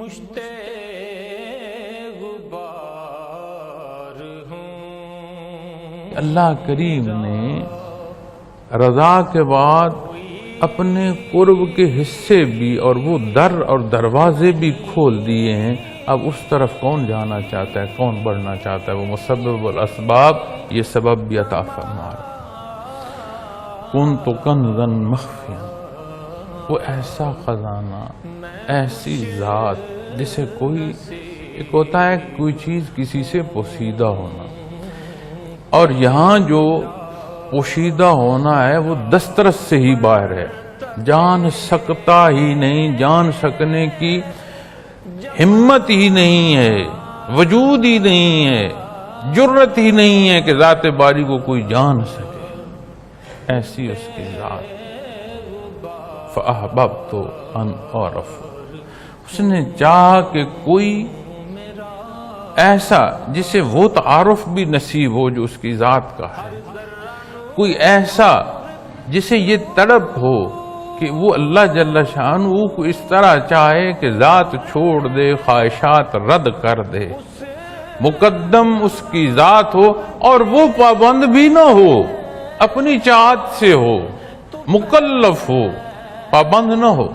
مشتے غبار ہوں۔ اللہ کریم نے رضا کے بعد اپنے قرب کے حصے بھی اور وہ در اور دروازے بھی کھول دیے ہیں۔ اب اس طرف کون جانا چاہتا ہے، کون بڑھنا چاہتا ہے؟ وہ مسبب الاسباب یہ سبب بھی عطا فرما رہا ہے۔ کنت کنزا مخفیا، وہ ایسا خزانہ، ایسی ذات جسے کوئی ایک ہوتا ہے کوئی چیز کسی سے پوشیدہ ہونا، اور یہاں جو پوشیدہ ہونا ہے وہ دسترس سے ہی باہر ہے، جان سکتا ہی نہیں، جان سکنے کی ہمت ہی نہیں ہے، وجود ہی نہیں ہے، جرت ہی نہیں ہے کہ ذات باری کو کوئی جان سکے، ایسی اس کی ذات۔ فَأَحْبَبْتُ أَنْ أَعْرَفَ، اس نے چاہا کہ کوئی ایسا جسے وہ تعارف بھی نصیب ہو جو اس کی ذات کا ہے، کوئی ایسا جسے یہ طلب ہو کہ وہ اللہ جل شانہ کو اس طرح چاہے کہ ذات چھوڑ دے، خواہشات رد کر دے، مقدم اس کی ذات ہو اور وہ پابند بھی نہ ہو، اپنی چاہت سے ہو، مکلف ہو، پابند نہ ہو،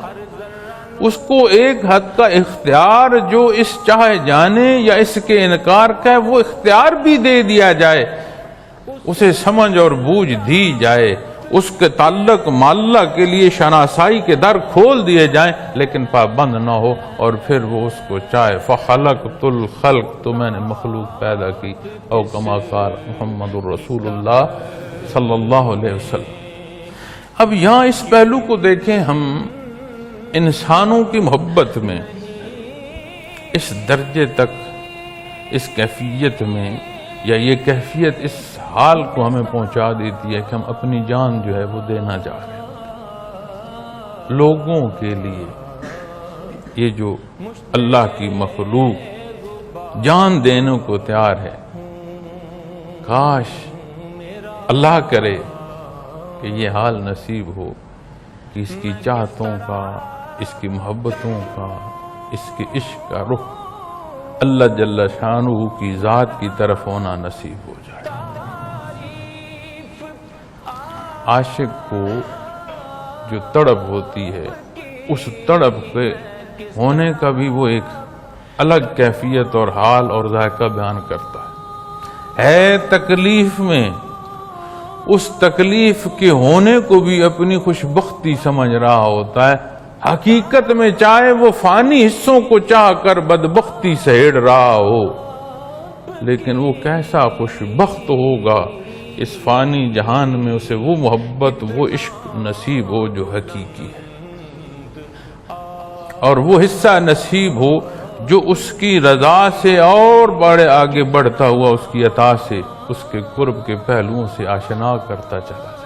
اس کو ایک حد کا اختیار جو اس چاہے جانے یا اس کے انکار کا ہے وہ اختیار بھی دے دیا جائے، اسے سمجھ اور بوجھ دی جائے، اس کے تعلق معلّہ کے لیے شناسائی کے در کھول دیے جائیں، لیکن پابند نہ ہو، اور پھر وہ اس کو چاہے۔ فَخَلَقْتُ الْخَلْقَ، تو میں نے مخلوق پیدا کی، او کما قال محمد الرسول اللہ صلی اللہ علیہ وسلم۔ اب یہاں اس پہلو کو دیکھیں ہم، انسانوں کی محبت میں اس درجے تک، اس کیفیت میں، یا یہ کیفیت اس حال کو ہمیں پہنچا دیتی ہے کہ ہم اپنی جان جو ہے وہ دینا چاہ رہے ہیں لوگوں کے لیے۔ یہ جو اللہ کی مخلوق جان دینے کو تیار ہے، کاش اللہ کرے کہ یہ حال نصیب ہو کہ اس کی چاہتوں کا، اس کی محبتوں کا، اس کے عشق کا رخ اللہ جل شانہ کی ذات کی طرف ہونا نصیب ہو جائے۔ عاشق کو جو تڑپ ہوتی ہے، اس تڑپ کے ہونے کا بھی وہ ایک الگ کیفیت اور حال اور ذائقہ بیان کرتا ہے تکلیف میں، اس تکلیف کے ہونے کو بھی اپنی خوشبختی سمجھ رہا ہوتا ہے، حقیقت میں چاہے وہ فانی حصوں کو چاہ کر بدبختی سہیڑ رہا ہو، لیکن وہ کیسا خوشبخت ہوگا اس فانی جہان میں اسے وہ محبت، وہ عشق نصیب ہو جو حقیقی ہے، اور وہ حصہ نصیب ہو جو اس کی رضا سے اور بڑے آگے بڑھتا ہوا اس کی عطا سے، اس کے قرب کے پہلوؤں سے آشنا کرتا چلا جائے۔